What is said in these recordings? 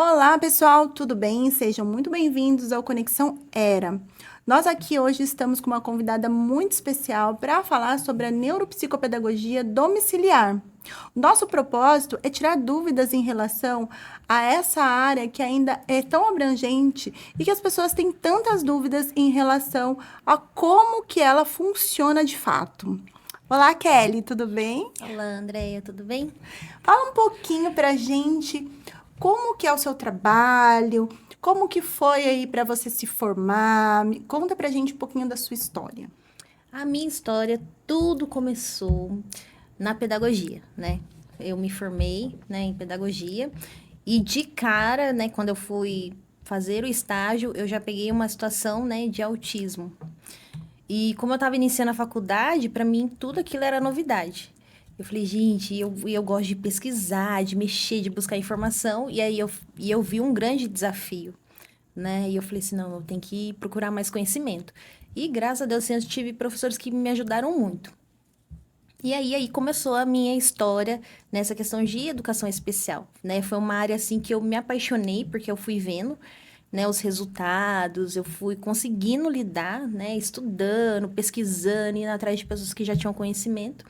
Olá, pessoal, tudo bem? Sejam muito bem-vindos ao Conexão Era. Nós aqui hoje estamos com uma convidada muito especial para falar sobre a neuropsicopedagogia domiciliar. Nosso propósito é tirar dúvidas em relação a essa área que ainda é tão abrangente e que as pessoas têm tantas dúvidas em relação a como que ela funciona de fato. Olá, Kelly, tudo bem? Olá, Andréia, tudo bem? Fala um pouquinho pra gente como que é o seu trabalho, como que foi aí para você se formar. Conta pra gente um pouquinho da sua história. A minha história, tudo começou na pedagogia, né? Eu me formei, né, em pedagogia e de cara, né, quando eu fui fazer o estágio, eu já peguei uma situação, né, de autismo. E como eu estava iniciando a faculdade, para mim tudo aquilo era novidade. Eu falei, gente, eu gosto de pesquisar, de mexer, de buscar informação, e eu vi um grande desafio, né? E eu falei assim, não, eu tenho que procurar mais conhecimento. E graças a Deus, assim, eu tive professores que me ajudaram muito. E aí começou a minha história nessa questão de educação especial, né? Foi uma área, assim, que eu me apaixonei, porque eu fui vendo, né, os resultados, eu fui conseguindo lidar, né, estudando, pesquisando, indo atrás de pessoas que já tinham conhecimento,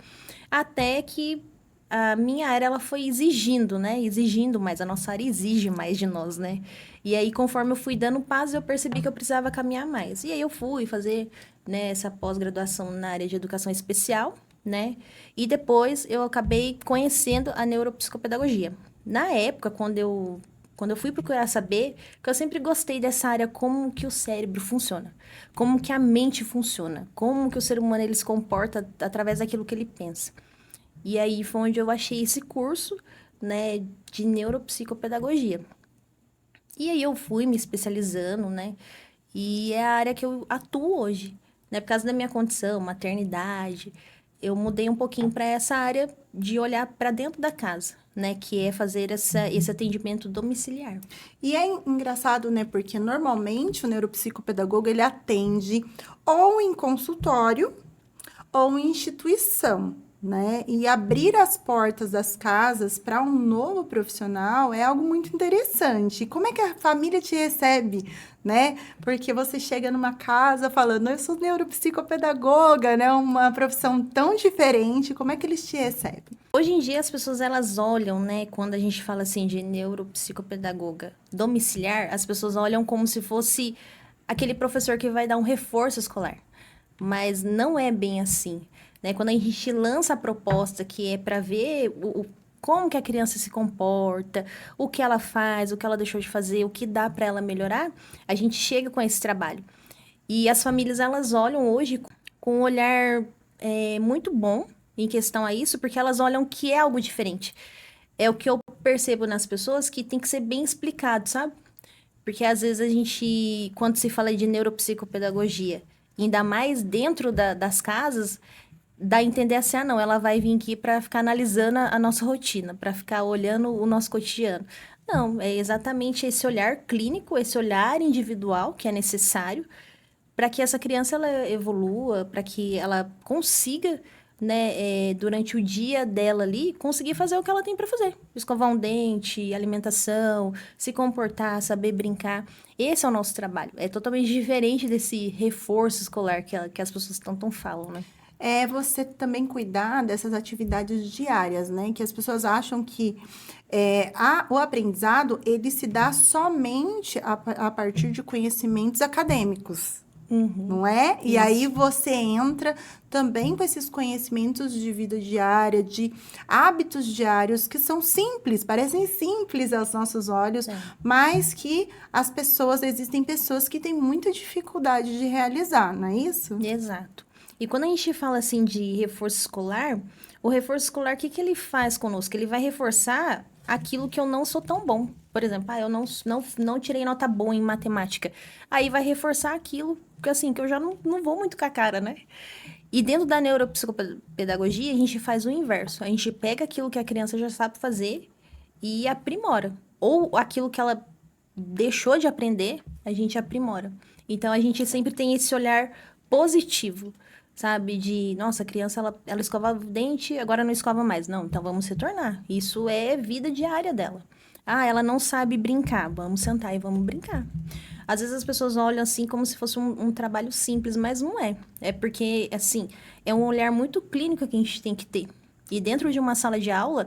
até que a minha área ela foi exigindo, né, exigindo mais, a nossa área exige mais de nós, né, e aí conforme eu fui dando passos, eu percebi que eu precisava caminhar mais, e aí eu fui fazer, né, essa pós-graduação na área de educação especial, né, e depois eu acabei conhecendo a neuropsicopedagogia. Na época, quando eu fui procurar saber, que eu sempre gostei dessa área, como que o cérebro funciona, como que a mente funciona, como que o ser humano ele se comporta através daquilo que ele pensa. E aí foi onde eu achei esse curso, né, de neuropsicopedagogia. E aí eu fui me especializando, né, e é a área que eu atuo hoje, né, por causa da minha condição, maternidade, eu mudei um pouquinho para essa área de olhar para dentro da casa, né, que é fazer esse atendimento domiciliar. E é engraçado, né? Porque normalmente o neuropsicopedagogo ele atende ou em consultório ou instituição, né? E abrir as portas das casas para um novo profissional é algo muito interessante. E como é que a família te recebe, né? Porque você chega numa casa falando, eu sou neuropsicopedagoga, né? Uma profissão tão diferente, como é que eles te recebem? Hoje em dia as pessoas elas olham, né, quando a gente fala assim de neuropsicopedagoga domiciliar, as pessoas olham como se fosse aquele professor que vai dar um reforço escolar. Mas não é bem assim, né? Quando a gente lança a proposta que é para ver como que a criança se comporta, o que ela faz, o que ela deixou de fazer, o que dá para ela melhorar, a gente chega com esse trabalho. E as famílias, elas olham hoje com um olhar muito bom em questão a isso, porque elas olham que é algo diferente. É o que eu percebo nas pessoas que tem que ser bem explicado, sabe? Porque às vezes a gente, quando se fala de neuropsicopedagogia, ainda mais dentro das casas, dá a entender assim, ah, não, ela vai vir aqui para ficar analisando a nossa rotina, para ficar olhando o nosso cotidiano. Não, é exatamente esse olhar clínico, esse olhar individual que é necessário para que essa criança ela evolua, para que ela consiga, né, durante o dia dela ali, conseguir fazer o que ela tem para fazer. Escovar um dente, alimentação, se comportar, saber brincar. Esse é o nosso trabalho. É totalmente diferente desse reforço escolar que as pessoas tanto falam, né? É você também cuidar dessas atividades diárias, né? Que as pessoas acham que o aprendizado ele se dá somente a partir de conhecimentos acadêmicos, Uhum, não é? E aí isso. você entra também com esses conhecimentos de vida diária, de hábitos diários que são simples, parecem simples aos nossos olhos, É. mas que existem pessoas que têm muita dificuldade de realizar, não é isso? Exato. E quando a gente fala assim de reforço escolar, o reforço escolar, o que que ele faz conosco? Ele vai reforçar aquilo que eu não sou tão bom. Por exemplo, eu não tirei nota boa em matemática. Aí vai reforçar aquilo que, assim, que eu já não vou muito com a cara, né? E dentro da neuropsicopedagogia, a gente faz o inverso. A gente pega aquilo que a criança já sabe fazer e aprimora. Ou aquilo que ela deixou de aprender, a gente aprimora. Então, a gente sempre tem esse olhar positivo, sabe? De, nossa, a criança, ela escovava o dente, agora não escova mais. Não, então vamos retornar. Isso é vida diária dela. Ah, ela não sabe brincar. Vamos sentar e vamos brincar. Às vezes as pessoas olham assim como se fosse um trabalho simples, mas não é. É porque, assim, é um olhar muito clínico que a gente tem que ter. E dentro de uma sala de aula,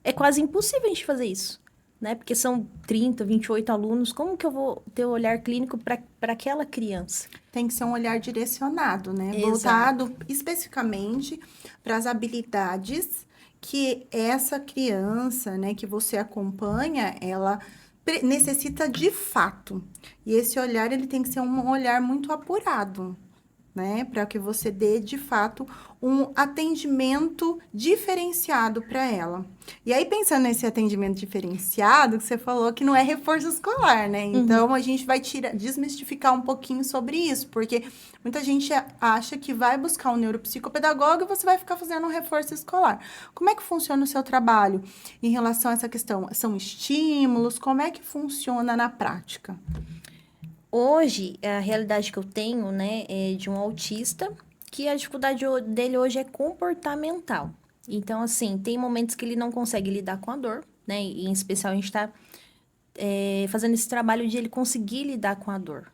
é quase impossível a gente fazer isso, né? Porque são 30, 28 alunos. Como que eu vou ter o olhar clínico para aquela criança? Tem que ser um olhar direcionado, né? Exato. Voltado especificamente para as habilidades que essa criança, né, que você acompanha, ela necessita de fato. E esse olhar, ele tem que ser um olhar muito apurado, né? Para que você dê, de fato, um atendimento diferenciado para ela. E aí, pensando nesse atendimento diferenciado, que você falou que não é reforço escolar, né? Uhum. Então, a gente vai desmistificar um pouquinho sobre isso, porque muita gente acha que vai buscar um neuropsicopedagogo e você vai ficar fazendo um reforço escolar. Como é que funciona o seu trabalho em relação a essa questão? São estímulos? Como é que funciona na prática? Hoje, a realidade que eu tenho, né, é de um autista, que a dificuldade dele hoje é comportamental. Então, assim, tem momentos que ele não consegue lidar com a dor, né? E, em especial, a gente tá fazendo esse trabalho de ele conseguir lidar com a dor.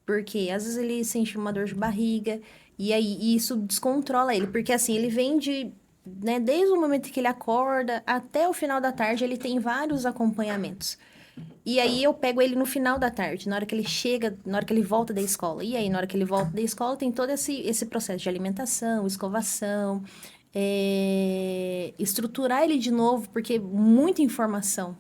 Porque às vezes ele sente uma dor de barriga, e aí isso descontrola ele. Porque assim, ele vem de, né, desde o momento que ele acorda até o final da tarde, ele tem vários acompanhamentos. E aí eu pego ele no final da tarde, na hora que ele chega, na hora que ele volta da escola. E aí, na hora que ele volta da escola, tem todo esse processo de alimentação, escovação, estruturar ele de novo, porque muita informação.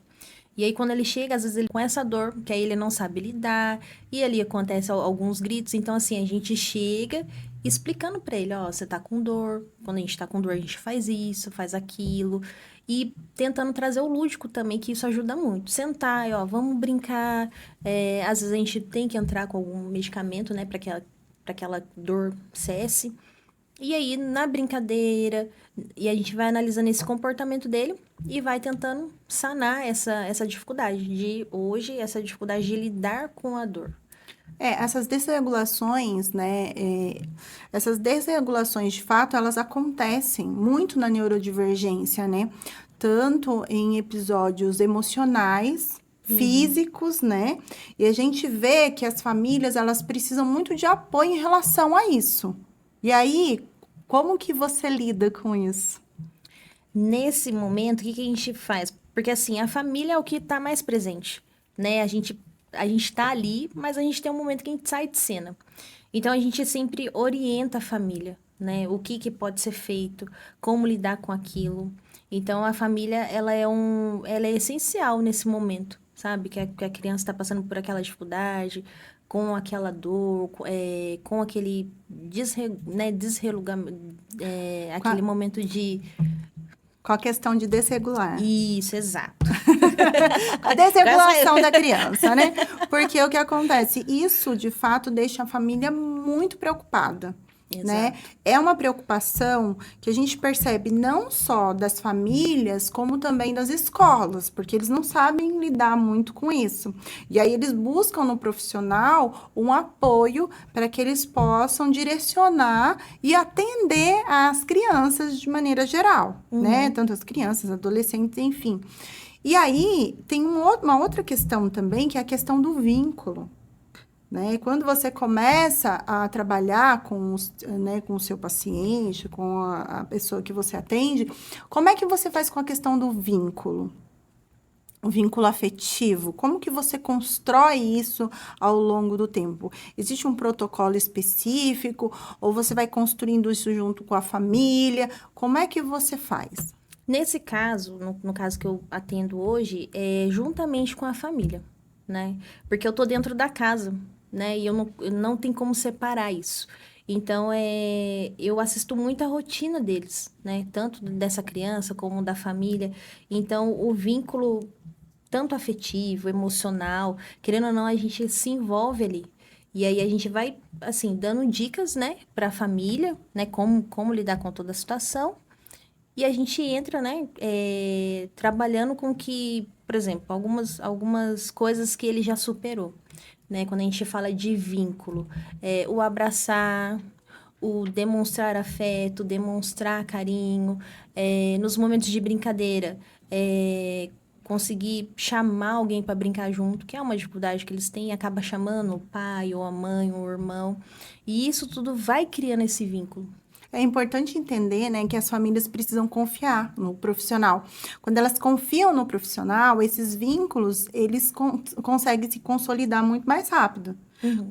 E aí, quando ele chega, às vezes ele com essa dor, que aí ele não sabe lidar, e ali acontece alguns gritos. Então, assim, a gente chega explicando pra ele, ó, você tá com dor. Quando a gente tá com dor, a gente faz isso, faz aquilo. E tentando trazer o lúdico também, que isso ajuda muito. Sentar, e, ó, vamos brincar. Às vezes a gente tem que entrar com algum medicamento, né, pra aquela dor cesse. E aí, na brincadeira, e a gente vai analisando esse comportamento dele e vai tentando sanar essa dificuldade de hoje, essa dificuldade de lidar com a dor. Essas desregulações, né? Essas desregulações, de fato, elas acontecem muito na neurodivergência, né? Tanto em episódios emocionais, Uhum. físicos, né? E a gente vê que as famílias, elas precisam muito de apoio em relação a isso. E aí, como que você lida com isso? Nesse momento, o que que a gente faz? Porque assim, a família é o que está mais presente, né? A gente tá ali, mas a gente tem um momento que a gente sai de cena. Então a gente sempre orienta a família, né? O que que pode ser feito, como lidar com aquilo. Então a família, ela é essencial nesse momento, sabe? Que a criança está passando por aquela dificuldade, com aquela dor, com aquele Com a, aquele momento de com a questão de desregular. isso, exato. A Quase desregulação saiu. da criança, né? Porque o que acontece? Isso, de fato, deixa a família muito preocupada, né? Exato. É uma preocupação que a gente percebe não só das famílias, como também das escolas, porque eles não sabem lidar muito com isso. E aí eles buscam no profissional um apoio para que eles possam direcionar e atender as crianças de maneira geral, né? Uhum. Tanto as crianças, adolescentes, enfim. E aí, tem uma outra questão também, que é a questão do vínculo, né? Quando você começa a trabalhar né, com o seu paciente, com a pessoa que você atende, como é que você faz com a questão do vínculo? O vínculo afetivo, como que você constrói isso ao longo do tempo? Existe um protocolo específico ou você vai construindo isso junto com a família? Como é que você faz? Nesse caso, no caso que eu atendo hoje, é juntamente com a família, né? Porque eu tô dentro da casa, né? E eu não tem como separar isso. Então, eu assisto muito a rotina deles, né? Tanto dessa criança como da família. Então, o vínculo, tanto afetivo, emocional, querendo ou não, a gente se envolve ali. E aí a gente vai, assim, dando dicas, né, para a família, né, como lidar com toda a situação. E a gente entra, né, trabalhando com que, por exemplo, algumas coisas que ele já superou, né? Quando a gente fala de vínculo, o abraçar, o demonstrar afeto, demonstrar carinho, nos momentos de brincadeira, conseguir chamar alguém para brincar junto, que é uma dificuldade que eles têm, e acaba chamando o pai, ou a mãe, ou o irmão. E isso tudo vai criando esse vínculo. É importante entender, né, que as famílias precisam confiar no profissional. Quando elas confiam no profissional, esses vínculos, eles conseguem se consolidar muito mais rápido.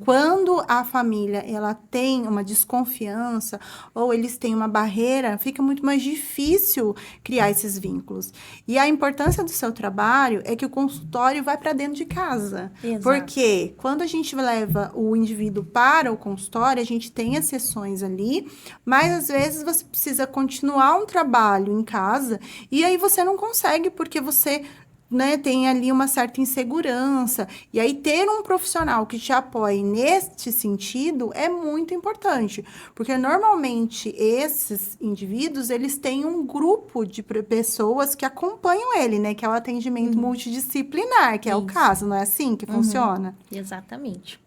Quando a família, ela tem uma desconfiança ou eles têm uma barreira, fica muito mais difícil criar esses vínculos. E a importância do seu trabalho é que o consultório vai para dentro de casa. Exato. Porque quando a gente leva o indivíduo para o consultório, a gente tem as sessões ali, mas às vezes você precisa continuar um trabalho em casa e aí você não consegue porque você, né, tem ali uma certa insegurança. E aí, ter um profissional que te apoie neste sentido é muito importante. Porque, normalmente, esses indivíduos, eles têm um grupo de pessoas que acompanham ele, né? Que é o atendimento multidisciplinar, que é o caso, não é assim que funciona? Exatamente.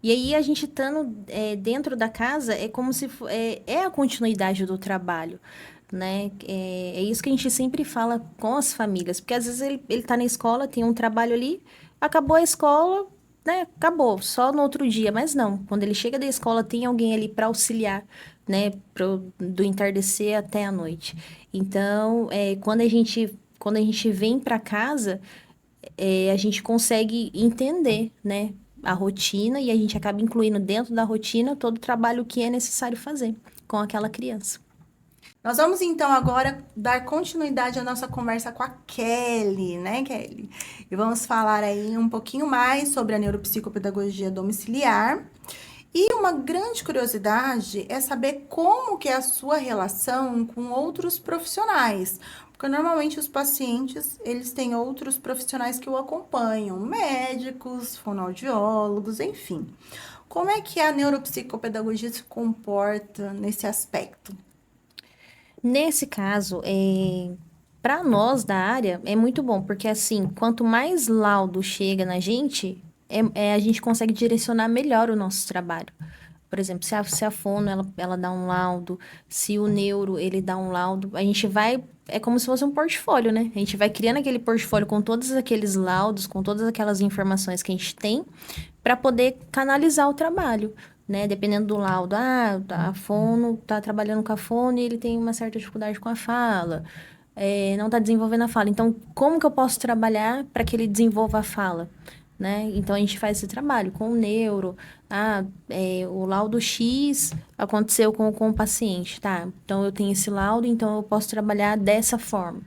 E aí, a gente estando dentro da casa, é como se é a continuidade do trabalho, né? É isso que a gente sempre fala com as famílias, porque às vezes ele tá na escola, tem um trabalho ali, acabou a escola, né? Acabou, só no outro dia, mas não. Quando ele chega da escola, tem alguém ali para auxiliar, né? Do entardecer até a noite. Então, quando a gente vem para casa, a gente consegue entender, né? A rotina e a gente acaba incluindo dentro da rotina todo o trabalho que é necessário fazer com aquela criança. Nós vamos, então, agora dar continuidade à nossa conversa com a Kelly, né, Kelly? E vamos falar aí um pouquinho mais sobre a neuropsicopedagogia domiciliar. E uma grande curiosidade é saber como que é a sua relação com outros profissionais. Porque normalmente os pacientes, eles têm outros profissionais que o acompanham, médicos, fonoaudiólogos, enfim. Como é que a neuropsicopedagogia se comporta nesse aspecto? Nesse caso, para nós da área, é muito bom, porque assim, quanto mais laudo chega na gente, a gente consegue direcionar melhor o nosso trabalho. Por exemplo, se a fono, ela dá um laudo, se o neuro, ele dá um laudo, a gente vai... É como se fosse um portfólio, né? A gente vai criando aquele portfólio com todos aqueles laudos, com todas aquelas informações que a gente tem, para poder canalizar o trabalho, né? Dependendo do laudo. Ah, a fono tá trabalhando com a fono e ele tem uma certa dificuldade com a fala. Não tá desenvolvendo a fala. Então, como que eu posso trabalhar para que ele desenvolva a fala? Né? Então, a gente faz esse trabalho com o neuro. O laudo X aconteceu com o paciente, tá? Então, eu tenho esse laudo, então eu posso trabalhar dessa forma.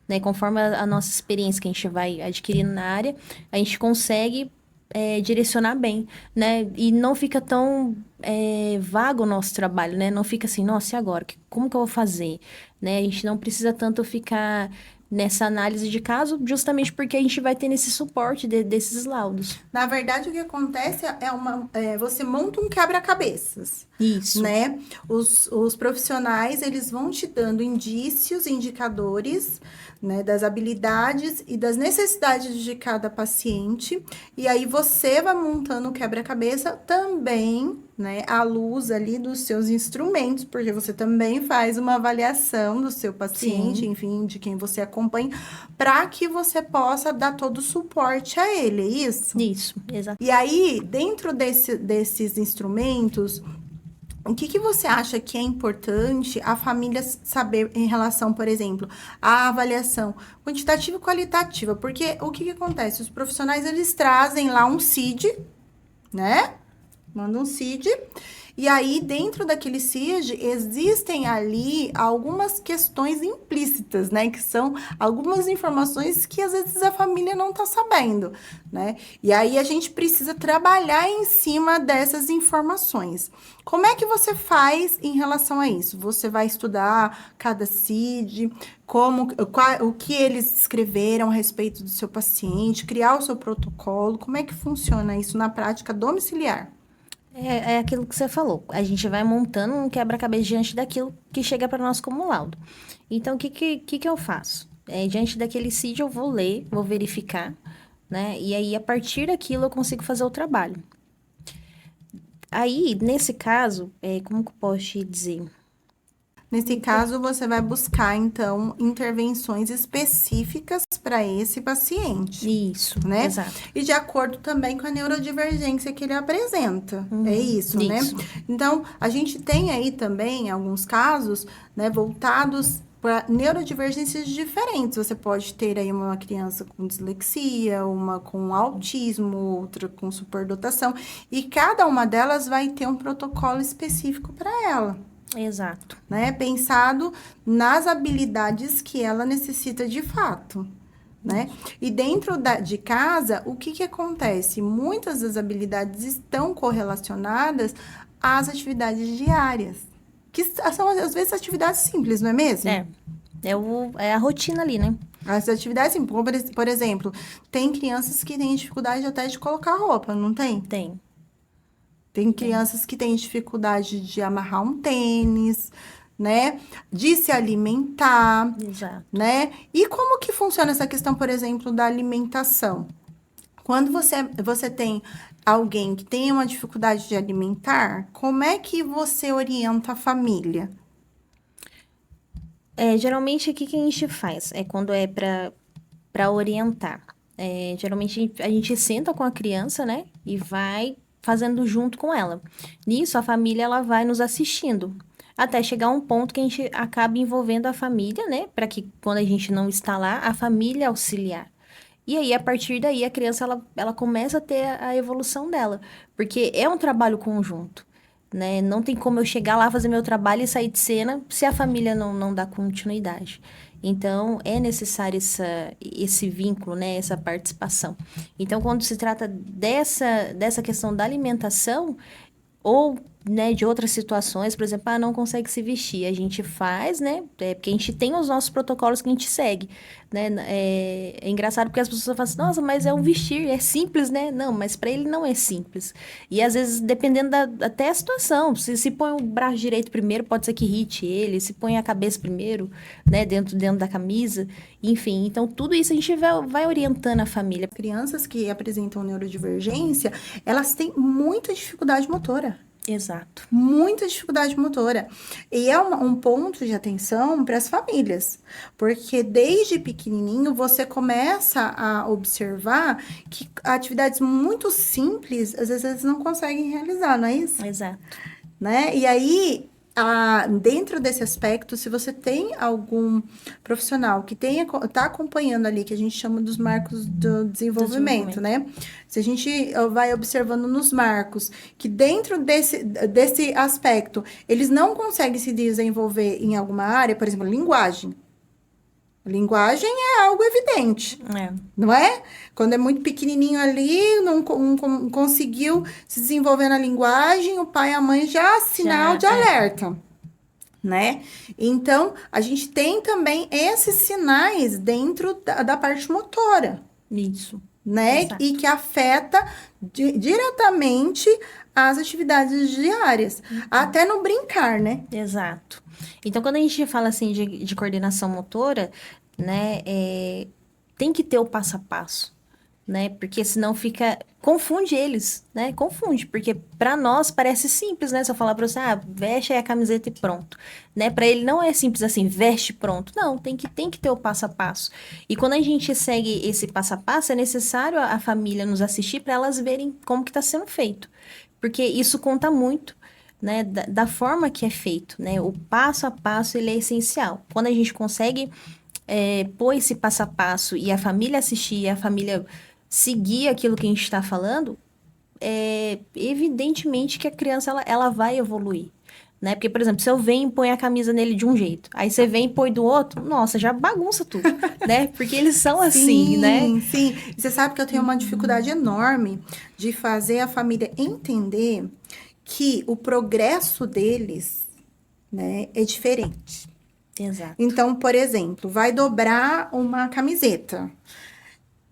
Né? Conforme a nossa experiência que a gente vai adquirindo na área, a gente consegue direcionar bem, né? E não fica tão vago o nosso trabalho, né? Não fica assim, nossa, e agora? Como que eu vou fazer? Né? A gente não precisa tanto ficar nessa análise de caso, justamente porque a gente vai ter esse suporte desses laudos. Na verdade, o que acontece você monta um quebra-cabeças. Isso. Né? Os profissionais, eles vão te dando indícios, indicadores, né, das habilidades e das necessidades de cada paciente. E aí, você vai montando o quebra-cabeça também, né, à luz ali dos seus instrumentos, porque você também faz uma avaliação do seu paciente, Sim. enfim, de quem você acompanha, para que você possa dar todo o suporte a ele, é isso? Isso, exato. E aí, dentro desses instrumentos, o que você acha que é importante a família saber em relação, por exemplo, à avaliação quantitativa e qualitativa? Porque o que acontece? Os profissionais, eles trazem lá um CID, né? Manda um CID. E aí, dentro daquele CID, existem ali algumas questões implícitas, né? Que são algumas informações que, às vezes, a família não tá sabendo, né? E aí, a gente precisa trabalhar em cima dessas informações. Como é que você faz em relação a isso? Você vai estudar cada CID, o que eles escreveram a respeito do seu paciente, criar o seu protocolo. Como é que funciona isso na prática domiciliar? É aquilo que você falou. A gente vai montando um quebra-cabeça diante daquilo que chega para nós como laudo. Então, o que eu faço? Diante daquele CID, eu vou ler, vou verificar, né? E aí, a partir daquilo, eu consigo fazer o trabalho. Aí, nesse caso, como que eu posso te dizer? Nesse caso, você vai buscar, então, intervenções específicas para esse paciente. Isso, né? exato. E de acordo também com a neurodivergência que ele apresenta. É isso, né? Isso. Então, a gente tem aí também alguns casos, né, voltados para neurodivergências diferentes. Você pode ter aí uma criança com dislexia, uma com autismo, outra com superdotação, e cada uma delas vai ter um protocolo específico para ela. Exato. Né? Pensado nas habilidades que ela necessita de fato. Né? E dentro de casa, o que acontece? Muitas das habilidades estão correlacionadas às atividades diárias, que são, às vezes, atividades simples, não é mesmo? É a rotina ali, né? As atividades simples, por exemplo, tem crianças que têm dificuldade até de colocar roupa, não tem? Tem. Tem crianças que têm dificuldade de amarrar um tênis, né? De se alimentar, Exato. né? E como que funciona essa questão, por exemplo, da alimentação? Quando você tem alguém que tem uma dificuldade de alimentar, como é que você orienta a família? Geralmente, o que a gente faz? É quando é para orientar. Geralmente, a gente senta com a criança, né? E vai fazendo junto com ela. Nisso, a família, ela vai nos assistindo. Até chegar um ponto que a gente acaba envolvendo a família, né? Para que, quando a gente não está lá, a família auxiliar. E aí, a partir daí, a criança, ela começa a ter a evolução dela. Porque é um trabalho conjunto, né? Não tem como eu chegar lá, fazer meu trabalho e sair de cena se a família não dá continuidade. Então, é necessário esse vínculo, né? Essa participação. Então, quando se trata dessa questão da alimentação, ou, né, de outras situações, por exemplo, não consegue se vestir. A gente faz, né? Porque a gente tem os nossos protocolos que a gente segue, né? É engraçado porque as pessoas falam assim, nossa, mas é um vestir, é simples, né? Não, mas para ele não é simples. E às vezes, dependendo até a situação, se põe o braço direito primeiro, pode ser que irrite ele, se põe a cabeça primeiro, né, dentro da camisa, enfim. Então, tudo isso a gente vai orientando a família. Crianças que apresentam neurodivergência, elas têm muita dificuldade motora. Exato. Muita dificuldade motora. E é um ponto de atenção para as famílias, porque desde pequenininho você começa a observar que atividades muito simples, às vezes eles não conseguem realizar, não é isso? Exato. Né? E aí, dentro desse aspecto, se você tem algum profissional que está acompanhando ali, que a gente chama dos marcos do desenvolvimento, né? Se a gente vai observando nos marcos que dentro desse aspecto, eles não conseguem se desenvolver em alguma área, por exemplo, linguagem. Linguagem é algo evidente, não é? Quando é muito pequenininho ali, não conseguiu se desenvolver na linguagem, o pai e a mãe já sinal de alerta, né? Então, a gente tem também esses sinais dentro da parte motora. Isso. Né? Exato. E que afeta diretamente as atividades diárias, até no brincar, né? Exato. Então, quando a gente fala assim de coordenação motora, né, tem que ter o passo a passo, né? Porque senão confunde eles, né? Confunde, porque para nós parece simples, né? Se eu falar para você, veste aí a camiseta e pronto, né? Para ele não é simples assim, veste pronto. Não, tem que ter o passo a passo. E quando a gente segue esse passo a passo, é necessário a família nos assistir para elas verem como que está sendo feito, porque isso conta muito, né? Da forma que é feito, né? O passo a passo, ele é essencial. Quando a gente consegue pôr esse passo a passo e a família assistir, e a família seguir aquilo que a gente está falando, evidentemente que a criança ela vai evoluir, né? Porque, por exemplo, se eu venho e ponho a camisa nele de um jeito, aí você vem e põe do outro, nossa, já bagunça tudo, né? Porque eles são assim, né? Sim, você sabe que eu tenho uma dificuldade enorme de fazer a família entender que o progresso deles, né, é diferente. Exato. Então, por exemplo, vai dobrar uma camiseta.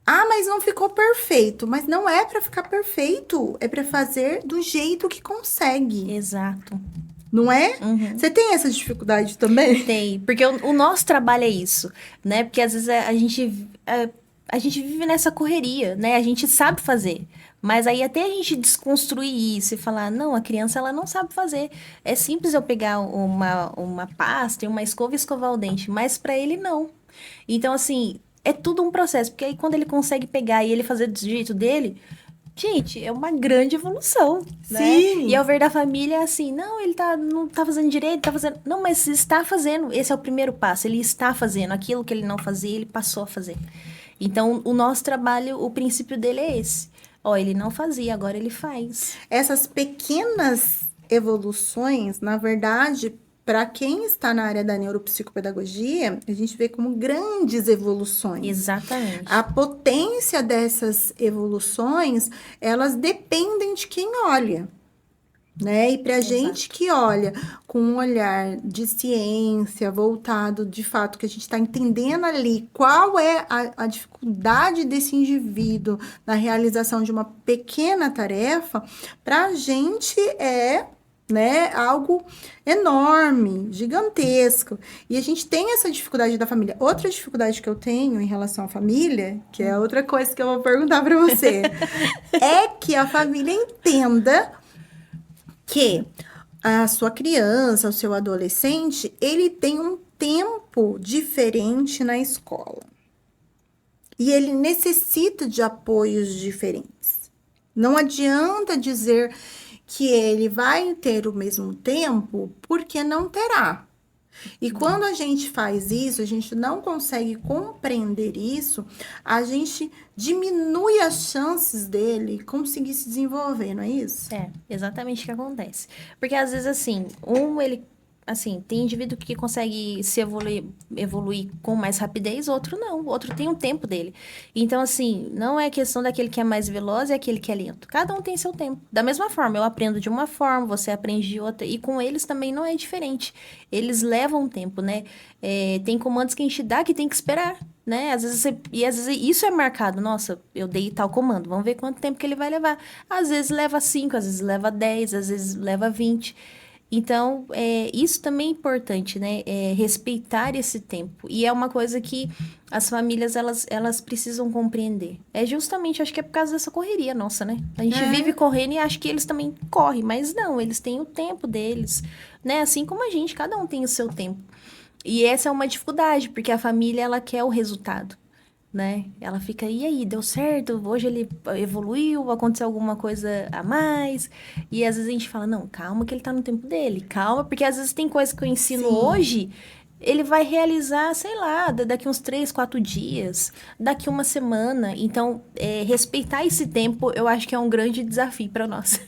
Mas não ficou perfeito. Mas não é para ficar perfeito. É para fazer do jeito que consegue. Exato. Não é? Uhum. Você tem essa dificuldade também? Tem. Porque o nosso trabalho é isso, né? Porque às vezes a gente a gente vive nessa correria, né? A gente sabe fazer. Mas aí até a gente desconstruir isso e falar, não, a criança ela não sabe fazer. É simples eu pegar uma pasta e uma escova e escovar o dente, mas para ele não. Então, assim, é tudo um processo, porque aí quando ele consegue pegar e ele fazer do jeito dele, gente, é uma grande evolução, né? Sim. E ao ver da família é assim, não, ele não tá fazendo direito, tá fazendo. Não, mas está fazendo. Esse é o primeiro passo. Ele está fazendo. Aquilo que ele não fazia, ele passou a fazer. Então, o nosso trabalho, o princípio dele é esse. Ó, ele não fazia, agora ele faz. Essas pequenas evoluções, na verdade, para quem está na área da neuropsicopedagogia, a gente vê como grandes evoluções. Exatamente. A potência dessas evoluções, elas dependem de quem olha. Né? E para a gente que olha com um olhar de ciência voltado, de fato, que a gente está entendendo ali qual é a dificuldade desse indivíduo na realização de uma pequena tarefa, para a gente é, né, algo enorme, gigantesco. E a gente tem essa dificuldade da família. Outra dificuldade que eu tenho em relação à família, que é outra coisa que eu vou perguntar para você, é que a família entenda que a sua criança, o seu adolescente, ele tem um tempo diferente na escola. E ele necessita de apoios diferentes. Não adianta dizer que ele vai ter o mesmo tempo, porque não terá. E quando a gente faz isso, a gente não consegue compreender isso, a gente diminui as chances dele conseguir se desenvolver, não é isso? É, exatamente o que acontece. Porque às vezes, assim, tem indivíduo que consegue se evoluir com mais rapidez, outro não. O outro tem um tempo dele. Então, assim, não é questão daquele que é mais veloz e aquele que é lento. Cada um tem seu tempo. Da mesma forma, eu aprendo de uma forma, você aprende de outra. E com eles também não é diferente. Eles levam tempo, né? Tem comandos que a gente dá que tem que esperar, né? Às vezes isso é marcado. Nossa, eu dei tal comando. Vamos ver quanto tempo que ele vai levar. Às vezes leva 5, às vezes leva 10, às vezes leva 20. Então, isso também é importante, né? Respeitar esse tempo. E é uma coisa que as famílias, elas precisam compreender. É justamente, acho que é por causa dessa correria nossa, né? A gente vive correndo e acha que eles também correm. Mas não, eles têm o tempo deles, né? Assim como a gente, cada um tem o seu tempo. E essa é uma dificuldade, porque a família, ela quer o resultado, né? Ela fica, e aí, deu certo? Hoje ele evoluiu, aconteceu alguma coisa a mais? E às vezes a gente fala, não, calma que ele tá no tempo dele, calma, porque às vezes tem coisa que eu ensino hoje, ele vai realizar, sei lá, daqui uns 3, 4 dias, daqui uma semana. Então, respeitar esse tempo, eu acho que é um grande desafio para nós.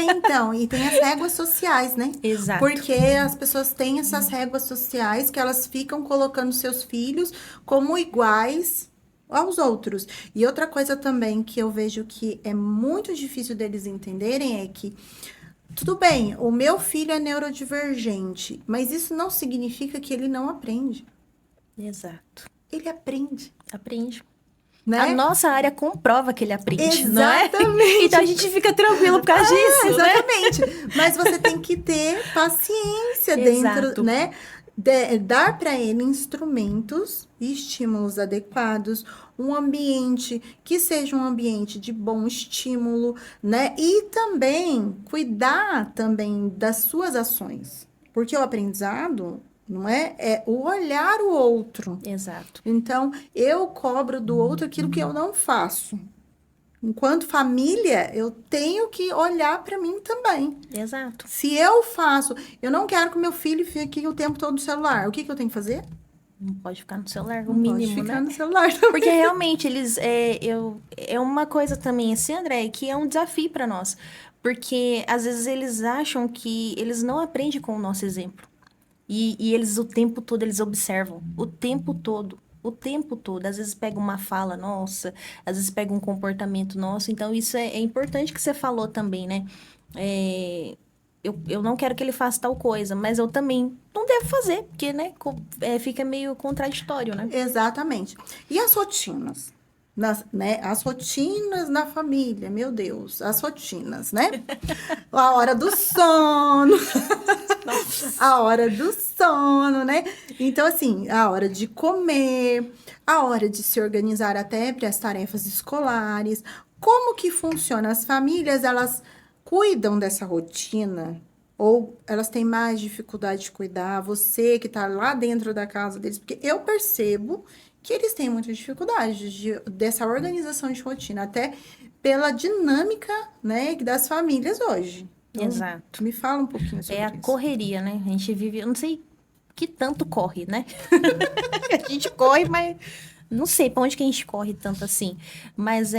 Então, e tem as réguas sociais, né? Exato. Porque as pessoas têm essas réguas sociais que elas ficam colocando seus filhos como iguais aos outros. E outra coisa também que eu vejo que é muito difícil deles entenderem é que, tudo bem, o meu filho é neurodivergente, mas isso não significa que ele não aprende. Exato. Ele aprende. Aprende. Né? A nossa área comprova que ele aprende, Exatamente. não é? Então a gente fica tranquilo por causa disso, exatamente. Né? Mas você tem que ter paciência dentro, né? Dar para ele instrumentos e estímulos adequados, um ambiente que seja um ambiente de bom estímulo, né? E também cuidar também das suas ações, porque o aprendizado não é o olhar o outro. Exato. Então, eu cobro do outro aquilo que eu não faço. Enquanto família, eu tenho que olhar para mim também. Exato. Se eu faço, eu não quero que meu filho fique o tempo todo no celular. O que eu tenho que fazer? Não pode ficar no celular, Não o mínimo, pode ficar né? no celular também. Porque realmente eles é uma coisa também assim, André, que é um desafio para nós, porque às vezes eles acham que eles não aprendem com o nosso exemplo. E eles o tempo todo eles observam, o tempo todo. O tempo todo, às vezes pega uma fala nossa, às vezes pega um comportamento nosso, então isso é importante que você falou também, né? Eu não quero que ele faça tal coisa, mas eu também não devo fazer, porque, né, fica meio contraditório, né? Exatamente. E as rotinas? As rotinas na família, meu Deus, as rotinas, né? A hora do sono. A hora do sono, né? Então, assim, a hora de comer, a hora de se organizar até para as tarefas escolares. Como que funciona? As famílias, elas cuidam dessa rotina ou elas têm mais dificuldade de cuidar? Você que está lá dentro da casa deles, porque eu percebo que eles têm muita dificuldade dessa organização de rotina, até pela dinâmica, né, das famílias hoje. Então, Exato. me fala um pouquinho sobre É a isso. correria, né? A gente vive, eu não sei que tanto corre, né? A gente corre, mas não sei pra onde que a gente corre tanto assim. Mas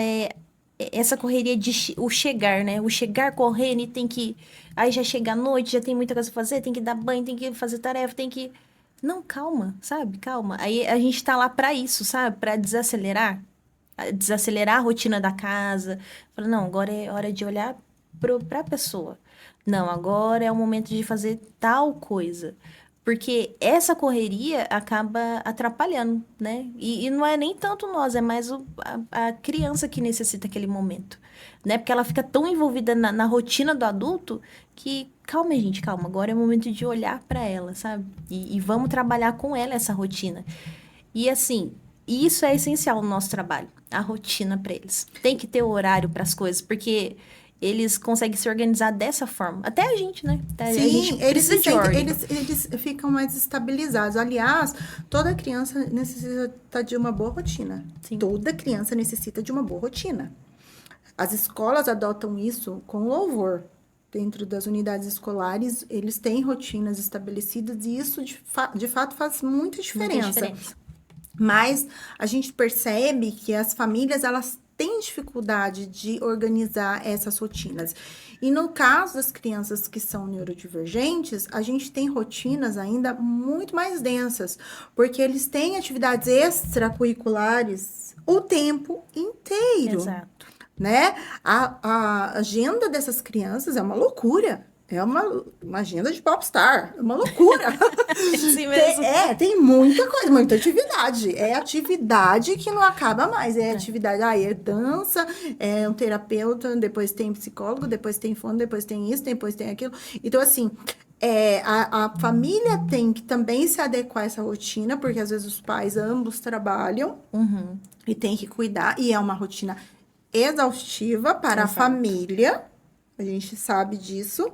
essa correria de o chegar, né? O chegar correndo e tem que. Aí já chega à noite, já tem muita coisa pra fazer, tem que dar banho, tem que fazer tarefa, tem que. Não, calma, sabe? Calma. Aí a gente tá lá pra isso, sabe? Pra desacelerar. Desacelerar a rotina da casa. Falar, não, agora é hora de olhar pra pessoa. Não, agora é o momento de fazer tal coisa. Porque essa correria acaba atrapalhando, né? E não é nem tanto nós, é mais a criança que necessita aquele momento, né? Porque ela fica tão envolvida na rotina do adulto que, calma, gente, calma, agora é o momento de olhar para ela, sabe? E vamos trabalhar com ela essa rotina. E assim, isso é essencial no nosso trabalho, a rotina para eles. Tem que ter horário para as coisas, porque eles conseguem se organizar dessa forma. Até a gente, né? A gente Sim, eles precisa se de sentem, ordem. eles ficam mais estabilizados. Aliás, toda criança necessita de uma boa rotina. Sim. Toda criança necessita de uma boa rotina. As escolas adotam isso com louvor. Dentro das unidades escolares, eles têm rotinas estabelecidas e isso, de fato, faz muita diferença. Muita diferença. Mas a gente percebe que as famílias, elas têm dificuldade de organizar essas rotinas. E no caso das crianças que são neurodivergentes, a gente tem rotinas ainda muito mais densas, porque eles têm atividades extracurriculares o tempo inteiro. Exato. Né? A agenda dessas crianças é uma loucura. É uma agenda de popstar. É uma loucura. Assim mesmo. Tem muita coisa, muita atividade. É atividade que não acaba mais. É atividade, é dança, é um terapeuta, depois tem psicólogo, depois tem fono, depois tem isso, depois tem aquilo. Então, assim, a família tem que também se adequar a essa rotina, porque às vezes os pais ambos trabalham Uhum. e tem que cuidar, e é uma rotina exaustiva para a Exato. família. A gente sabe disso.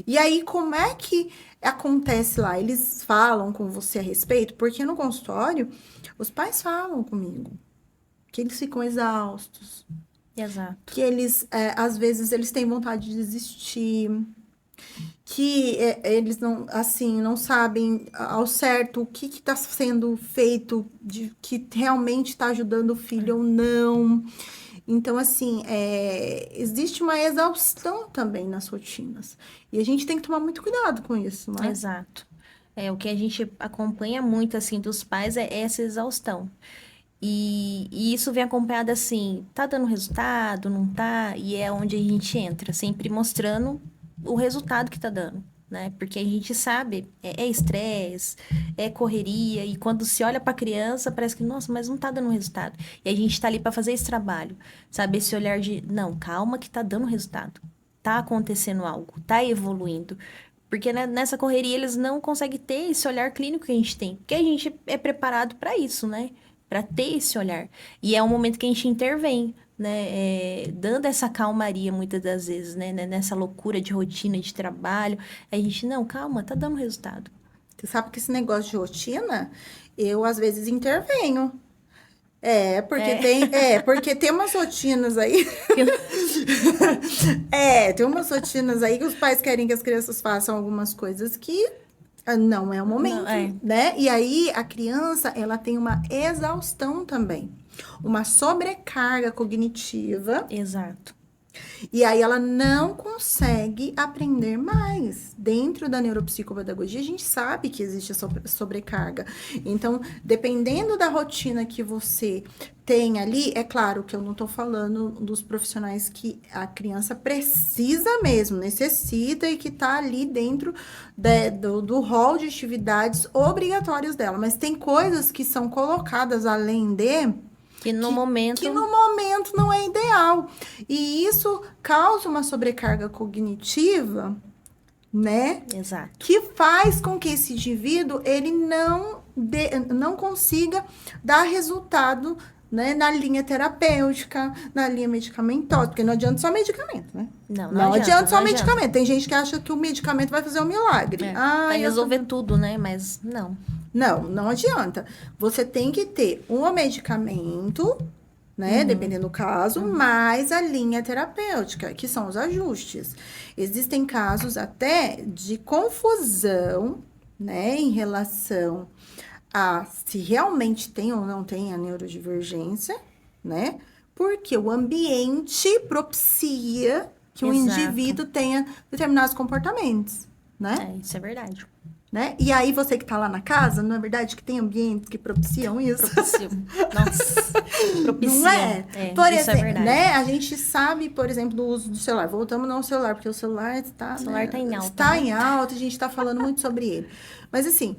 E aí, como é que acontece lá? Eles falam com você a respeito? Porque no consultório, os pais falam comigo que eles ficam exaustos, Exato. que eles, às vezes, eles têm vontade de desistir, que eles não, assim, não sabem ao certo o que está sendo feito, de que realmente está ajudando o filho ou não. Então, assim, existe uma exaustão também nas rotinas. E a gente tem que tomar muito cuidado com isso, não é? Exato. O que a gente acompanha muito, assim, dos pais é essa exaustão. E isso vem acompanhado, assim, tá dando resultado, não tá? E é onde a gente entra, sempre mostrando o resultado que tá dando, né? Porque a gente sabe, é estresse, é correria, e quando se olha pra criança, parece que, nossa, mas não tá dando resultado. E a gente tá ali pra fazer esse trabalho, sabe? Esse olhar de, não, calma que tá dando resultado. Tá acontecendo algo, tá evoluindo. Porque nessa correria eles não conseguem ter esse olhar clínico que a gente tem. Porque a gente é preparado para isso, né? Para ter esse olhar. E é um momento que a gente intervém, né? Dando essa calmaria muitas das vezes, né? Nessa loucura de rotina, de trabalho. A gente, não, calma, tá dando resultado. Você sabe que esse negócio de rotina, eu às vezes intervenho. Porque tem umas rotinas aí. Tem umas rotinas aí que os pais querem que as crianças façam algumas coisas que não é o momento, Não, né? E aí a criança, ela tem uma exaustão também, uma sobrecarga cognitiva. Exato. E aí ela não consegue aprender mais. Dentro da neuropsicopedagogia, a gente sabe que existe essa sobrecarga. Então, dependendo da rotina que você tem ali, é claro que eu não estou falando dos profissionais que a criança precisa mesmo, necessita e que está ali dentro do rol de atividades obrigatórias dela. Mas tem coisas que são colocadas além de... Que no momento não é ideal. E isso causa uma sobrecarga cognitiva, né? Exato. Que faz com que esse indivíduo, ele não não consiga dar resultado, né, na linha terapêutica, na linha medicamentosa, porque não adianta só medicamento, né? Não adianta só medicamento. Tem gente que acha que o medicamento vai fazer um milagre. Vai resolver tudo, né? Mas não. Não adianta. Você tem que ter um medicamento, né? Dependendo do caso, mais a linha terapêutica, que são os ajustes. Existem casos até de confusão, né? Em relação a se realmente tem ou não tem a neurodivergência, né? Porque o ambiente propicia que o indivíduo tenha determinados comportamentos, né? Isso é verdade. Né? E aí, você que tá lá na casa, não é verdade que tem ambientes que propiciam isso? Propiciam. Nossa, propiciam. Não é? Por exemplo, é verdade. Né? A gente sabe, por exemplo, do uso do celular. Voltamos no celular, porque o celular está... tá em alta. Está em alta, a gente está falando muito sobre ele. Mas, assim,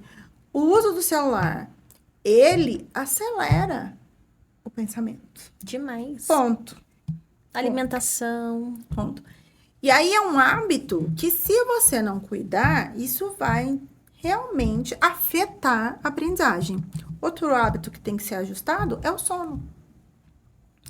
o uso do celular, ele acelera o pensamento. Demais. Ponto. Alimentação. Ponto. E aí, é um hábito que, se você não cuidar, isso vai realmente afetar a aprendizagem. Outro hábito que tem que ser ajustado é o sono.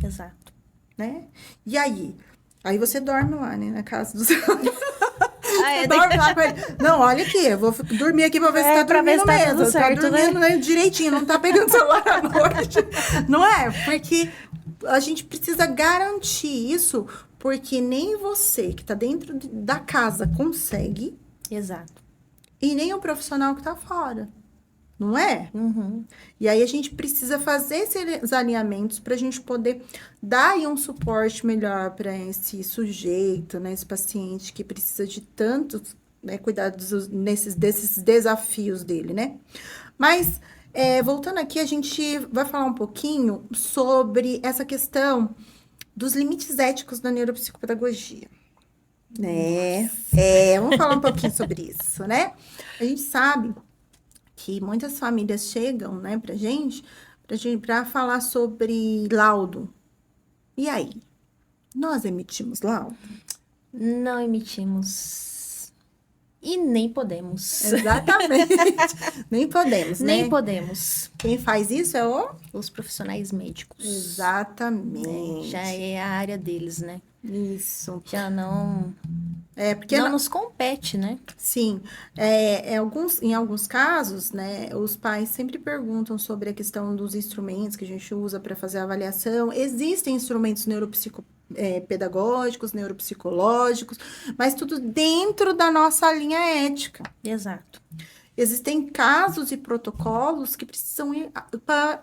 Exato. Né? E aí? Aí você dorme lá, né? Na casa do seu... Você dorme lá com ele. Não, olha aqui, eu vou dormir aqui pra ver se tá dormindo mesmo. Certo, tá dormindo, né? Direitinho, não tá pegando celular à noite. Não é? Porque a gente precisa garantir isso, porque nem você que tá dentro da casa consegue. Exato. E nem o profissional que tá fora. Não é? Uhum. E aí, a gente precisa fazer esses alinhamentos para a gente poder dar aí um suporte melhor para esse sujeito, né? Esse paciente que precisa de tantos, né, cuidados desses desafios dele, né? Mas, voltando aqui, a gente vai falar um pouquinho sobre essa questão dos limites éticos da neuropsicopedagogia. Né? Vamos falar um pouquinho sobre isso, né? A gente sabe que muitas famílias chegam, né, pra falar sobre laudo. E aí? Nós emitimos laudo? Não emitimos. E nem podemos. Exatamente. Nem podemos, né? Nem podemos. Quem faz isso é os profissionais médicos. Exatamente. Já é a área deles, né? Isso. Já não... porque não nos compete, né? Sim. Em alguns casos, né, os pais sempre perguntam sobre a questão dos instrumentos que a gente usa para fazer a avaliação. Existem instrumentos neuropsicopedagógicos, neuropsicológicos, mas tudo dentro da nossa linha ética. Exato. Existem casos e protocolos que precisam ir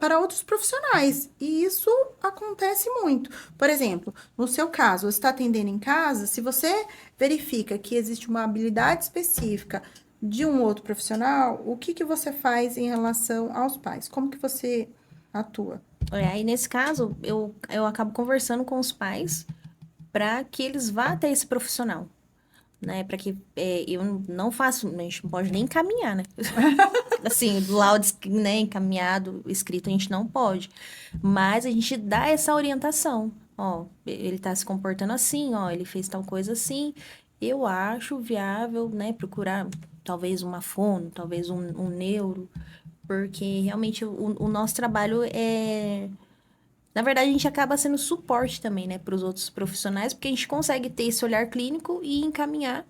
para outros profissionais. E isso acontece muito. Por exemplo, no seu caso, você está atendendo em casa, se você verifica que existe uma habilidade específica de um outro profissional, o que você faz em relação aos pais? Como que você atua? Aí, nesse caso, eu acabo conversando com os pais para que eles vá até esse profissional. Né, para que eu não faço, a gente não pode nem encaminhar, né? Assim, do laudo, né, encaminhado, escrito, a gente não pode. Mas a gente dá essa orientação. Ó, ele tá se comportando assim, ó, ele fez tal coisa assim. Eu acho viável, né, procurar talvez uma fono, talvez um neuro, porque realmente o nosso trabalho é... Na verdade, a gente acaba sendo suporte também, né, para os outros profissionais, porque a gente consegue ter esse olhar clínico e encaminhar,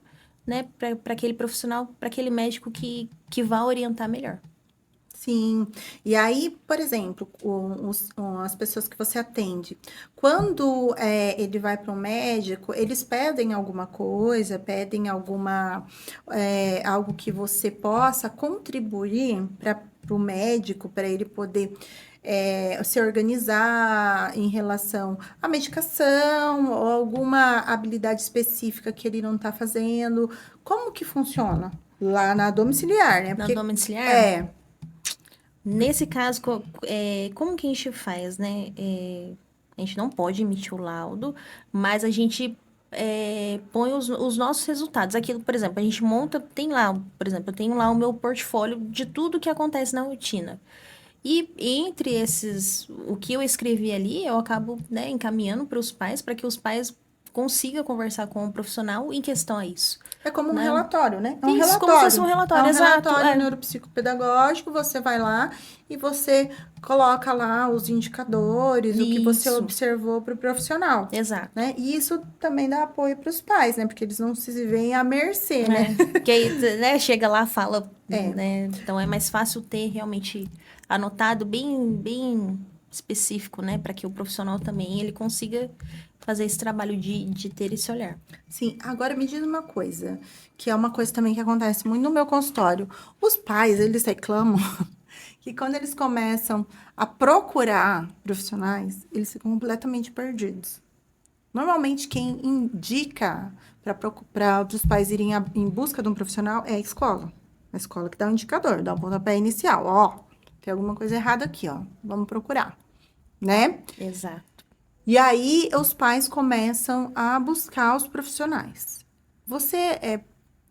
né, para aquele profissional, para aquele médico que vá orientar melhor. Sim. E aí, por exemplo, as pessoas que você atende, quando ele vai para um médico, eles pedem alguma coisa, pedem algo que você possa contribuir para o médico, para ele poder se organizar em relação à medicação ou alguma habilidade específica que ele não está fazendo. Como que funciona? Lá na domiciliar, né? Na domiciliar? Nesse caso, como que a gente faz, né? A gente não pode emitir o laudo, mas a gente põe os nossos resultados. Aquilo, por exemplo, a gente monta, tem lá, por exemplo, eu tenho lá o meu portfólio de tudo que acontece na rotina. E entre esses, o que eu escrevi ali, eu acabo, né, encaminhando para os pais, para que os pais consiga conversar com um profissional em questão a isso. É como um Né? relatório, né? É um Isso, relatório. como se fosse um relatório, É um exato. relatório neuropsicopedagógico, você vai lá e você coloca lá os indicadores, o que você Isso. observou para o profissional. Exato. Né? E isso também dá apoio para os pais, né? Porque eles não se veem à mercê, né? Porque aí, né, chega lá, fala, É. né? Então é mais fácil ter realmente anotado bem específico, né? Para que o profissional também ele consiga fazer esse trabalho de ter esse olhar. Sim, agora me diz uma coisa, que é uma coisa também que acontece muito no meu consultório. Os pais, eles reclamam que quando eles começam a procurar profissionais, eles ficam completamente perdidos. Normalmente, quem indica para os pais irem em busca de um profissional é a escola. A escola que dá o indicador, dá o pontapé inicial. Ó, tem alguma coisa errada aqui, ó. Vamos procurar, né? Exato. E aí, os pais começam a buscar os profissionais. Você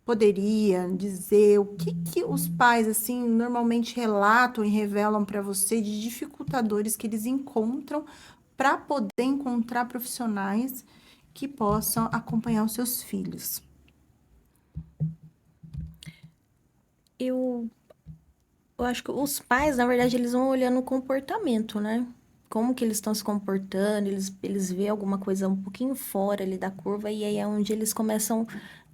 poderia dizer o que os pais, assim, normalmente relatam e revelam para você de dificultadores que eles encontram para poder encontrar profissionais que possam acompanhar os seus filhos? Eu acho que os pais, na verdade, eles vão olhando o comportamento, né? Como que eles estão se comportando, eles veem alguma coisa um pouquinho fora ali da curva, e aí é onde eles começam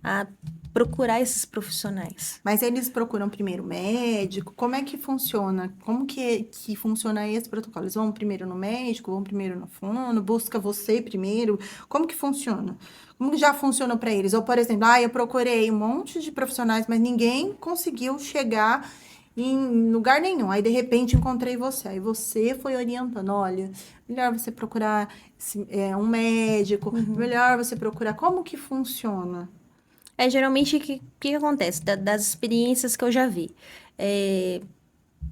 a procurar esses profissionais. Mas eles procuram primeiro o médico? Como é que funciona? Como que funciona esse protocolo? Eles vão primeiro no médico, vão primeiro no fono, busca você primeiro? Como que funciona? Como que já funciona para eles? Ou, por exemplo, eu procurei um monte de profissionais, mas ninguém conseguiu chegar em lugar nenhum. Aí, de repente, encontrei você. Aí você foi orientando, olha, melhor você procurar um médico, melhor você procurar. Como que funciona? Geralmente, o que acontece? Das experiências que eu já vi.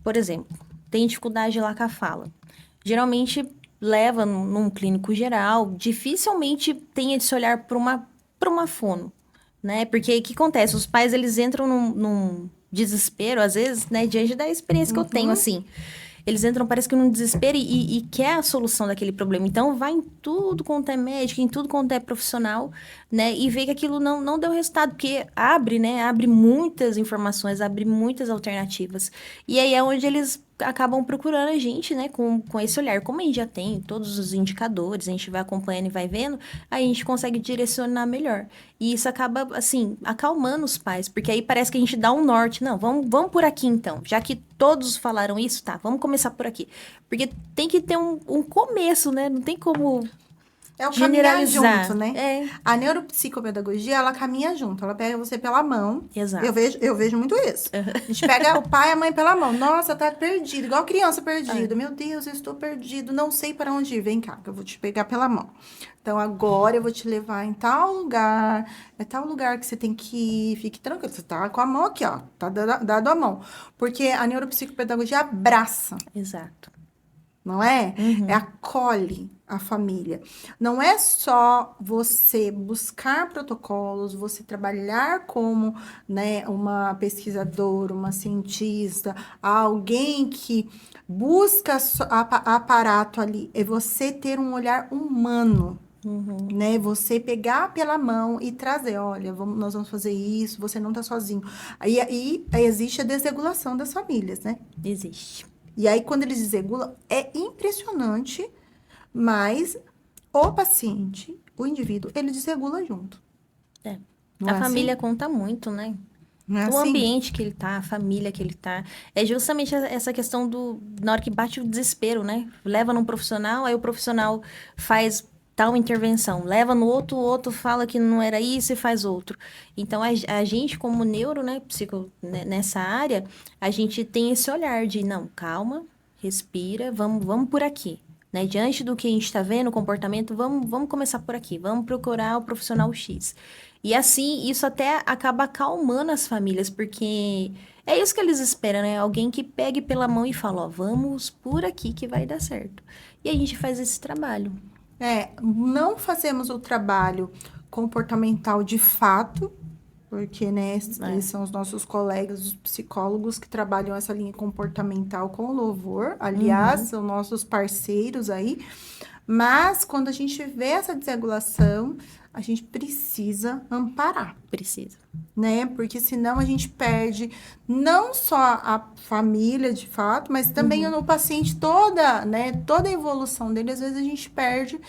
Por exemplo, tem dificuldade lá com a fala. Geralmente, leva num clínico geral, dificilmente tem esse olhar para uma fono, né? Porque o que acontece? Os pais, eles entram num desespero, às vezes, né? Diante da experiência que eu tenho, assim. Eles entram, parece que num desespero e quer a solução daquele problema. Então, vai em tudo quanto é médico, em tudo quanto é profissional, né? E vê que aquilo não deu resultado, porque abre, né? Abre muitas informações, abre muitas alternativas. E aí é onde eles acabam procurando a gente, né? Com esse olhar. Como a gente já tem todos os indicadores, a gente vai acompanhando e vai vendo, aí a gente consegue direcionar melhor. E isso acaba, assim, acalmando os pais, porque aí parece que a gente dá um norte. Não, vamos por aqui então. Já que todos falaram isso, tá, vamos começar por aqui. Porque tem que ter um começo, né? Não tem como É o caminhar generalizar. junto, né? É, A neuropsicopedagogia, ela caminha junto. Ela pega você pela mão. exato. Eu vejo muito isso. A gente pega o pai e a mãe pela mão. Nossa, tá perdido. Igual criança perdida. Meu Deus, eu estou perdido. Não sei para onde ir. Vem cá, que eu vou te pegar pela mão. Então, agora eu vou te levar em tal lugar. É tal lugar que você tem que ir. Fique tranquilo. Você tá com a mão aqui, ó. Tá dado a mão. Porque a neuropsicopedagogia abraça. Exato. Não é? Acolhe a família. Não é só você buscar protocolos, você trabalhar como, né, uma pesquisadora, uma cientista, alguém que busca aparato ali. É você ter um olhar humano. Né? Você pegar pela mão e trazer, olha, nós vamos fazer isso, você não tá sozinho. Aí existe a desregulação das famílias, né? Existe. E aí, quando eles desregulam, é impressionante, mas o paciente, o indivíduo, ele desregula junto. É. Não A é família assim? conta muito, né? Não é O assim? ambiente que ele tá, a família que ele tá. É justamente essa questão na hora que bate o desespero, né? Leva num profissional, aí o profissional faz tal intervenção. Leva no outro, o outro fala que não era isso e faz outro. Então, a gente, como neuro, né, nessa área, a gente tem esse olhar de, não, calma, respira, vamos por aqui. Né? Diante do que a gente está vendo, o comportamento, vamos começar por aqui, vamos procurar o profissional X. E assim, isso até acaba acalmando as famílias, porque é isso que eles esperam, né? Alguém que pegue pela mão e fala, ó, vamos por aqui que vai dar certo. E a gente faz esse trabalho. Não fazemos o trabalho comportamental de fato, porque, né, eles são os nossos colegas, os psicólogos que trabalham essa linha comportamental com louvor. Aliás, são nossos parceiros aí. Mas quando a gente vê essa desregulação, a gente precisa amparar, Precisa. né? Porque senão a gente perde não só a família, de fato, mas também o paciente toda, né? Toda a evolução dele, às vezes a gente perde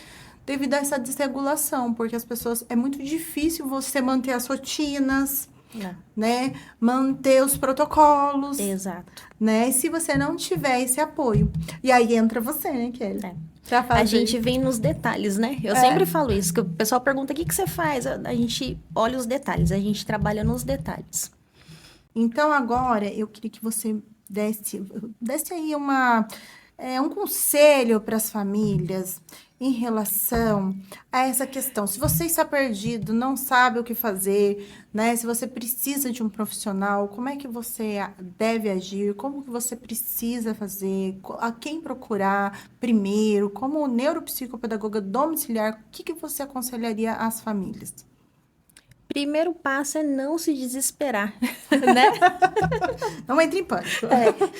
devido a essa desregulação, porque as pessoas, é muito difícil você manter as rotinas, Não. né? Manter os protocolos, Exato. né? E se você não tiver esse apoio. E aí entra você, né, Kelly? É. Pra fazer. A gente vem nos detalhes, né? Eu sempre falo isso, que o pessoal pergunta, o que você faz? A gente olha os detalhes, a gente trabalha nos detalhes. Então, agora, eu queria que você desse aí um conselho para as famílias em relação a essa questão. Se você está perdido, não sabe o que fazer, né? Se você precisa de um profissional, como é que você deve agir? Como que você precisa fazer? A quem procurar primeiro? Como neuropsicopedagoga domiciliar, o que você aconselharia às famílias? Primeiro passo é não se desesperar, né? Não entre em pânico.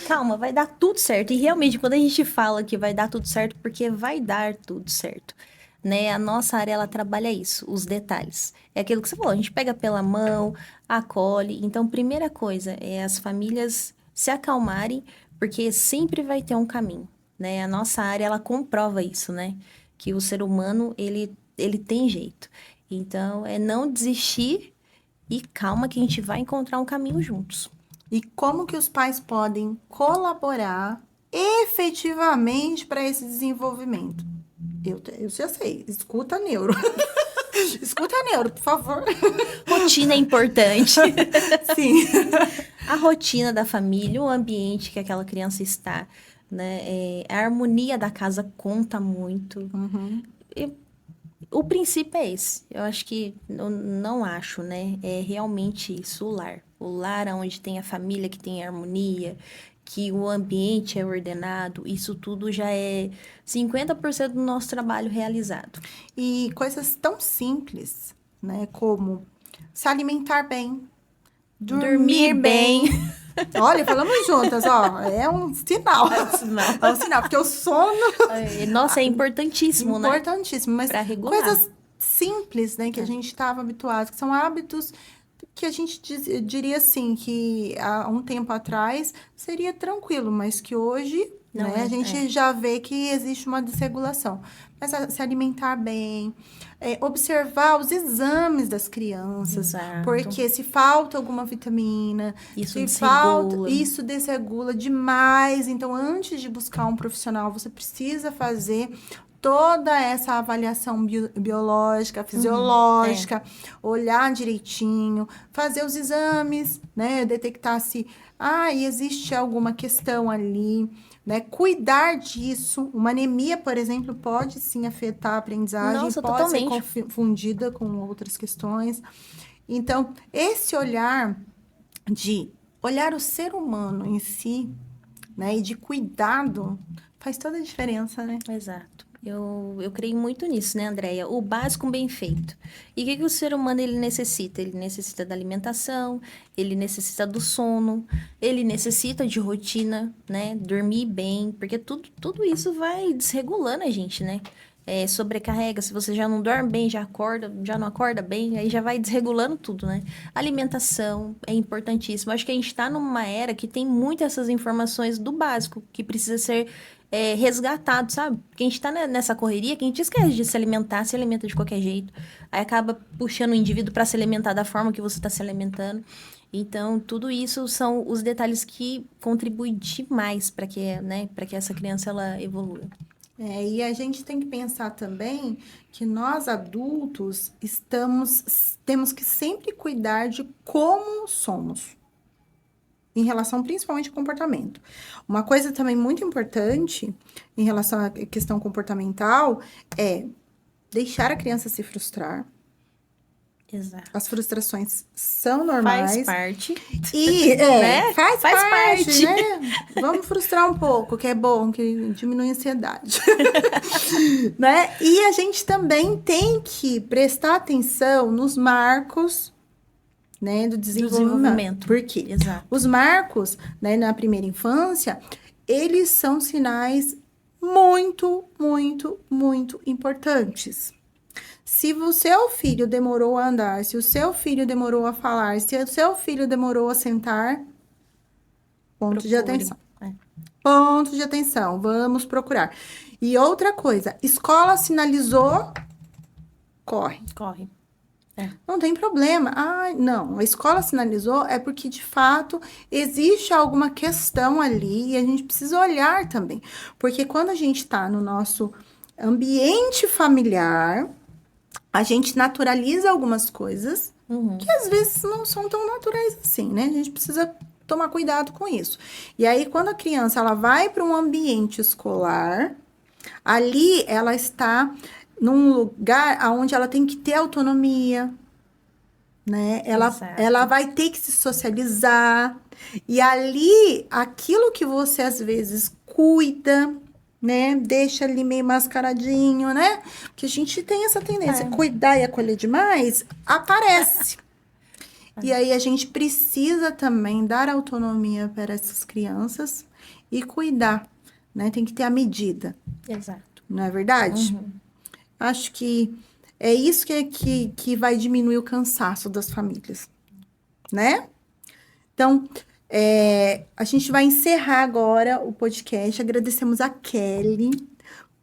Calma, vai dar tudo certo. E realmente, quando a gente fala que vai dar tudo certo, porque vai dar tudo certo, né? A nossa área, ela trabalha isso, os detalhes. É aquilo que você falou, a gente pega pela mão, acolhe. Então, primeira coisa é as famílias se acalmarem, porque sempre vai ter um caminho, né? A nossa área, ela comprova isso, né? Que o ser humano, ele tem jeito. Então, é não desistir e calma que a gente vai encontrar um caminho juntos. E como que os pais podem colaborar efetivamente para esse desenvolvimento? Eu já sei, escuta a neuro. Escuta a neuro, por favor. Rotina é importante. Sim. A rotina da família, o ambiente que aquela criança está, né? A harmonia da casa conta muito. E o princípio é esse. Eu acho que, eu não acho, né? É realmente isso, o lar. O lar onde tem a família, que tem harmonia, que o ambiente é ordenado, isso tudo já é 50% do nosso trabalho realizado. E coisas tão simples, né? Como se alimentar bem, dormir bem. Olha, falamos juntas, ó. É um sinal. Não. É um sinal, porque o sono Nossa, é importantíssimo, né? importantíssimo, mas Pra regular. coisas simples, né, que a gente estava habituado, que são hábitos que a gente diria assim, que há um tempo atrás seria tranquilo, mas que hoje, Não né, é, a gente já vê que existe uma desregulação. Mas se alimentar bem, observar os exames das crianças, Exato. porque se falta alguma vitamina, Isso se desregula. falta, isso desregula demais. Então, antes de buscar um profissional, você precisa fazer toda essa avaliação biológica, fisiológica, olhar direitinho, fazer os exames, né? Detectar se existe alguma questão ali, né? Cuidar disso. Uma anemia, por exemplo, pode sim afetar a aprendizagem, Nossa, pode ser totalmente. confundida com outras questões. Então, esse olhar de olhar o ser humano em si, né? E de cuidado faz toda a diferença, né? Exato. Eu creio muito nisso, né, Andréia? O básico bem feito. E o que o ser humano ele necessita? Ele necessita da alimentação, ele necessita do sono, ele necessita de rotina, né? Dormir bem, porque tudo isso vai desregulando a gente, né? Sobrecarrega, se você já não dorme bem, já não acorda bem, aí já vai desregulando tudo, né? Alimentação é importantíssimo. Acho que a gente está numa era que tem muitas essas informações do básico, que precisa ser resgatado, sabe? Porque a gente tá nessa correria que a gente esquece de se alimentar, se alimenta de qualquer jeito. Aí acaba puxando o indivíduo para se alimentar da forma que você está se alimentando. Então, tudo isso são os detalhes que contribuem demais para que essa criança ela evolua. E a gente tem que pensar também que nós adultos temos que sempre cuidar de como somos, em relação principalmente ao comportamento. Uma coisa também muito importante em relação à questão comportamental é deixar a criança se frustrar. Exato. As frustrações são normais. Faz parte. E Né? faz parte, parte. né? Vamos frustrar um pouco, que é bom, que diminui a ansiedade. Né? E a gente também tem que prestar atenção nos marcos, né, do desenvolvimento. Por quê? Exato. Os marcos, né, na primeira infância, eles são sinais muito, muito, muito importantes. Se o seu filho demorou a andar, se o seu filho demorou a falar, se o seu filho demorou a sentar, ponto de Procure. atenção. Ponto de atenção, vamos procurar. E outra coisa, escola sinalizou, corre. Corre. Não tem problema. Ah, não, a escola sinalizou é porque de fato existe alguma questão ali e a gente precisa olhar também. Porque quando a gente está no nosso ambiente familiar, a gente naturaliza algumas coisas que às vezes não são tão naturais assim, né? A gente precisa tomar cuidado com isso. E aí, quando a criança ela vai para um ambiente escolar, ali ela está num lugar onde ela tem que ter autonomia, né? Exato. Ela vai ter que se socializar. E ali, aquilo que você às vezes cuida, né? Deixa ali meio mascaradinho, né? Porque a gente tem essa tendência, cuidar e acolher demais, aparece. E aí a gente precisa também dar autonomia para essas crianças e cuidar, né? Tem que ter a medida, Exato. não é verdade? Acho que é isso que vai diminuir o cansaço das famílias, né? Então, a gente vai encerrar agora o podcast. Agradecemos a Kelly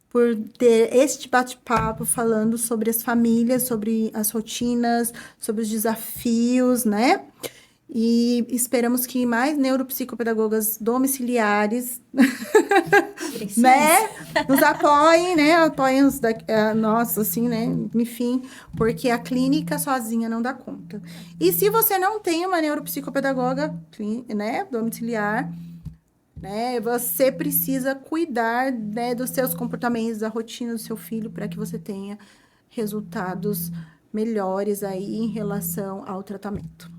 por ter este bate-papo falando sobre as famílias, sobre as rotinas, sobre os desafios, né? E esperamos que mais neuropsicopedagogas domiciliares, né, nos apoiem, né? Apoiem nós, assim, né? Enfim, porque a clínica sozinha não dá conta. E se você não tem uma neuropsicopedagoga, né, domiciliar, né, você precisa cuidar, né, dos seus comportamentos, da rotina do seu filho, para que você tenha resultados melhores aí em relação ao tratamento.